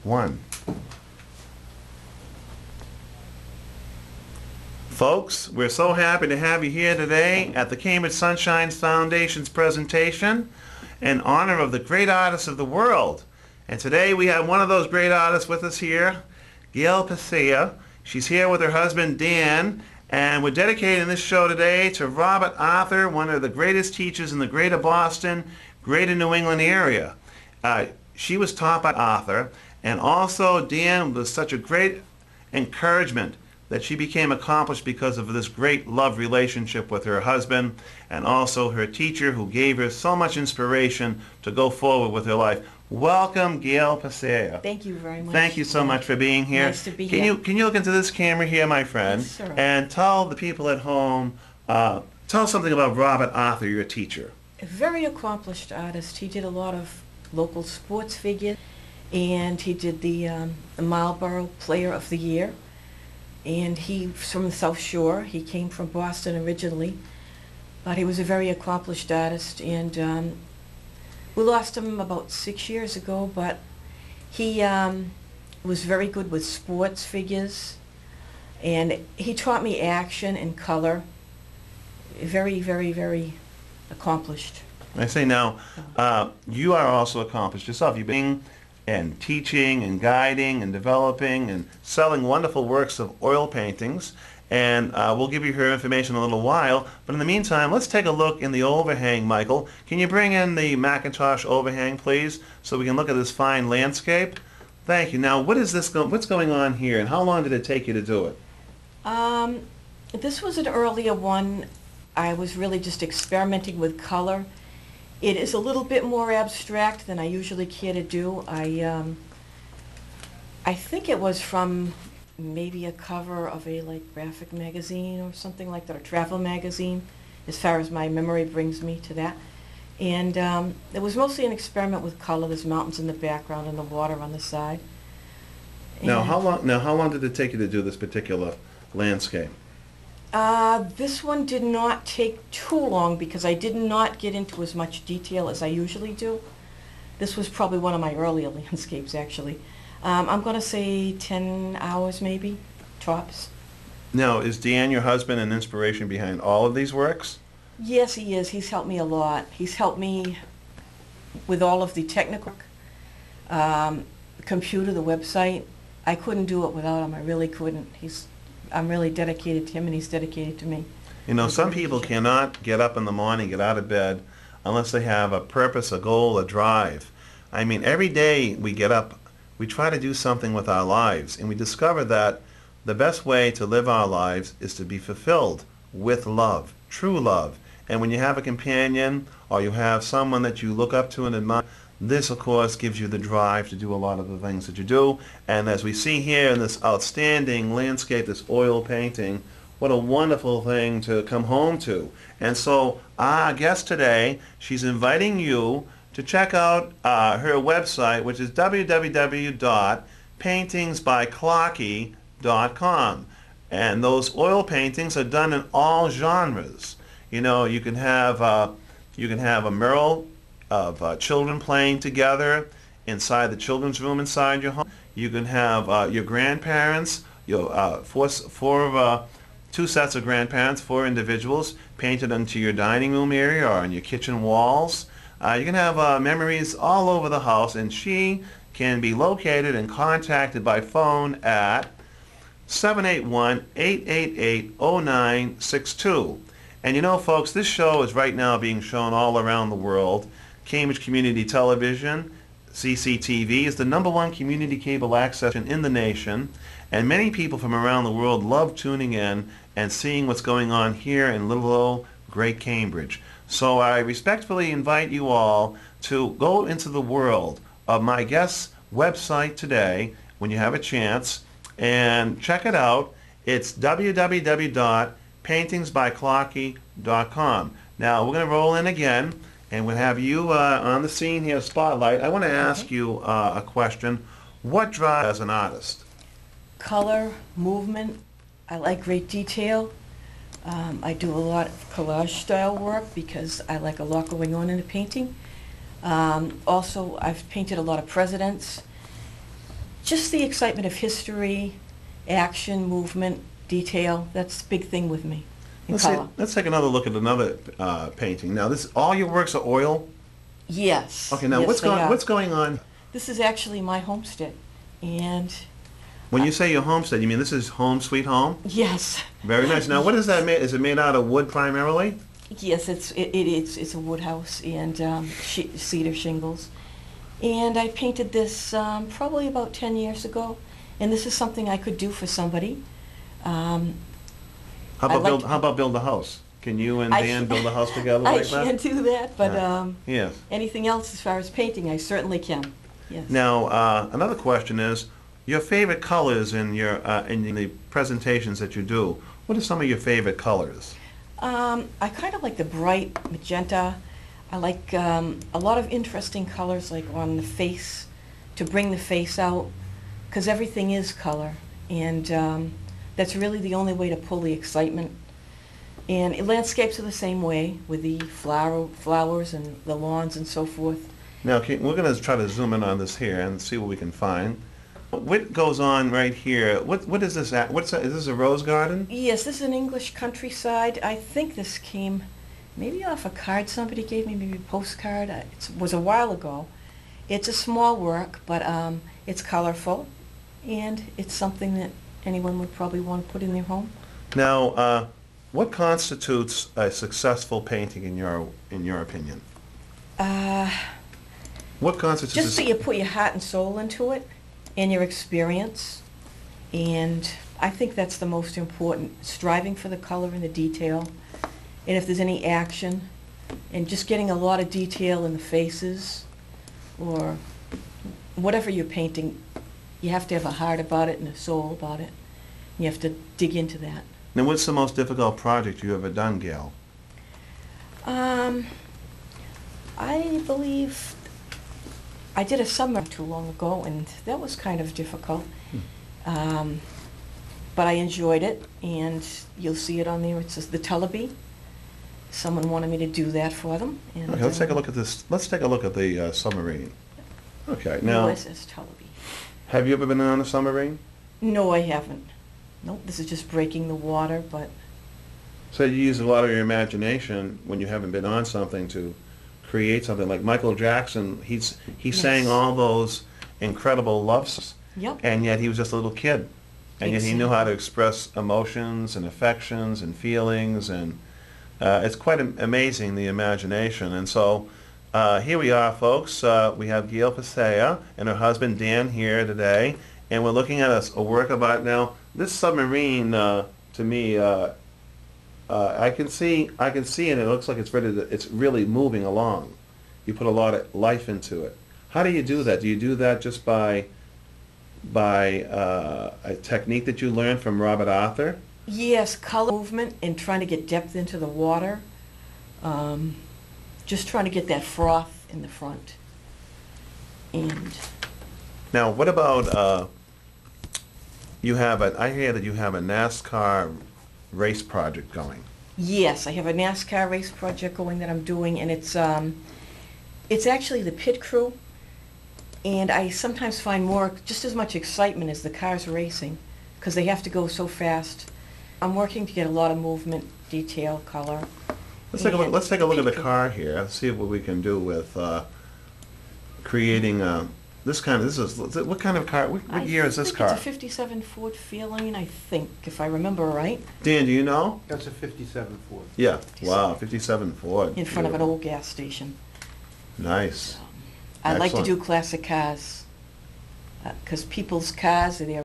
1. Folks, we're so happy to have you here today at the Cambridge Sunshine Foundation's presentation in honor of the great artists of the world. And today we have one of those great artists with us here, Gail Pasea. She's here with her husband Dan, and we're dedicating this show today to Robert Arthur, one of the greatest teachers in the greater Boston, greater New England area. She was taught by Arthur, and also Dan was such a great encouragement that she became accomplished because of this great love relationship with her husband, and also her teacher who gave her so much inspiration to go forward with her life. Welcome, Gail Pasea. Thank you very much. Thank you so much for being here. Nice to be here. Can you look into this camera here, my friend, Yes, sir. and tell the people at home, tell something about Robert Arthur, your teacher. A very accomplished artist. He did a lot of local sports figures, and he did the Marlboro Player of the Year. And he's from the South Shore. He came from Boston originally, but he was a very accomplished artist, and we lost him about 6 years ago, but he was very good with sports figures, and he taught me action and color. Very, very, very accomplished. I say now, you are also accomplished yourself. You've been and teaching and guiding and developing and selling wonderful works of oil paintings, and we'll give you her information in a little while. But in the meantime, let's take a look in the overhang. Michael, can you bring in the Macintosh overhang, please, so we can look at this fine landscape? Thank you. Now, what is this? What's going on here, and how long did it take you to do it? This was an earlier one. I was really just experimenting with color. It is a little bit more abstract than I usually care to do. I think it was from maybe a cover of a graphic magazine or something like that, or travel magazine, as far as my memory brings me to that. And it was mostly an experiment with color. There's mountains in the background and the water on the side. Now, how long did it take you to do this particular landscape? This one did not take too long because I did not get into as much detail as I usually do. This was probably one of my earlier landscapes, actually. I'm going to say 10 hours maybe, tops. Now, is Dan, your husband, an inspiration behind all of these works? Yes, he is. He's helped me a lot. He's helped me with all of the technical, the computer, the website. I couldn't do it without him. I really couldn't. I'm really dedicated to him, and he's dedicated to me. You know, some people cannot get up in the morning, get out of bed, unless they have a purpose, a goal, a drive. I mean, every day we get up, we try to do something with our lives, and we discover that the best way to live our lives is to be fulfilled with love, true love. And when you have a companion, or you have someone that you look up to and admire, this, of course, gives you the drive to do a lot of the things that you do. And as we see here in this outstanding landscape, this oil painting, what a wonderful thing to come home to. And so our guest today, she's inviting you to check out her website, which is www.paintingsbyclarky.com. And those oil paintings are done in all genres. You know, you can have a mural of children playing together inside the children's room inside your home. You can have your grandparents, two sets of grandparents, 4 individuals, painted into your dining room area or on your kitchen walls. You can have memories all over the house, and she can be located and contacted by phone at 781-888-0962. And you know, folks, this show is right now being shown all around the world. Cambridge Community Television, CCTV, is the #1 community cable access in the nation, and many people from around the world love tuning in and seeing what's going on here in little old great Cambridge. So I respectfully invite you all to go into the world of my guest's website today when you have a chance and check it out. It's www.paintingsbyclarky.com. Now we're going to roll in again, and we'll have you on the scene here, spotlight. I want to ask you a question. What drives you as an artist? Color, movement. I like great detail. I do a lot of collage style work because I like a lot going on in a painting. Also, I've painted a lot of presidents. Just the excitement of history, action, movement, detail. That's the big thing with me in color. Let's take another look at another painting. Now, all your works are oil? Yes. Okay, now yes, what's going on? This is actually my homestead, and When you say your homestead, you mean this is home sweet home? yes, Very nice. Now, what is that made? Is it made out of wood primarily? yes, it's a wood house and cedar shingles, and I painted this probably about 10 years ago, and this is something I could do for somebody. How about build a house? Can you and Dan build a house together like that? I can't do that, but Yes. anything else as far as painting, I certainly can. Yes. Now, another question is, your favorite colors in the presentations that you do. What are some of your favorite colors? I kind of like the bright magenta. I like a lot of interesting colors, like on the face, to bring the face out, because everything is color, and that's really the only way to pull the excitement. And landscapes are the same way, with the flowers and the lawns and so forth. Now, we're going to try to zoom in on this here and see what we can find. What goes on right here? What is this at? Is this a rose garden? Yes, this is an English countryside. I think this came maybe off a card somebody gave me, maybe a postcard. It was a while ago. It's a small work, but it's colorful, and it's something that anyone would probably want to put in their home. Now, what constitutes a successful painting in your opinion? What constitutes? Just so you put your heart and soul into it, and your experience, and I think that's the most important, striving for the color and the detail, and if there's any action, and just getting a lot of detail in the faces, or whatever you're painting, you have to have a heart about it and a soul about it. You have to dig into that. Now, what's the most difficult project you ever done, Gail? I believe I did a summer too long ago, and that was kind of difficult. But I enjoyed it, and you'll see it on there. It says the Tullabee. Someone wanted me to do that for them. And, Okay, let's take a look at this. Let's take a look at the submarine. Okay, now, USS Tullabee. have you ever been on a submarine? No, I haven't. Nope, this is just breaking the water, but So you use a lot of your imagination when you haven't been on something to create something. Like Michael Jackson, he sang all those incredible love songs, yep. and yet he was just a little kid, and yet he knew how to express emotions and affections and feelings, and it's quite amazing, the imagination. And so here we are, folks. We have Gail Pasea and her husband Dan here today, and we're looking at a work of art. Now, this submarine, to me, I can see it. It looks like it's really moving along. You put a lot of life into it. How do you do that? Do you do that just by a technique that you learned from Robert Arthur? Yes, color movement and trying to get depth into the water. Just trying to get that froth in the front. And Now, what about I hear that you have a NASCAR race project going. yes, I have a NASCAR race project going that I'm doing, and it's actually the pit crew, and I sometimes find just as much excitement as the cars racing, because they have to go so fast. I'm working to get a lot of movement, detail, color. Let's take a look at the car here. Let's see what we can do with creating what kind of car? What year is this car? It's a 57 Ford Fairlane, I think, if I remember right. Dan, do you know? That's a 57 Ford. Yeah. Wow, 57 Ford. In front of an old gas station. Nice. I like to Excellent. do classic cars, because people's cars are their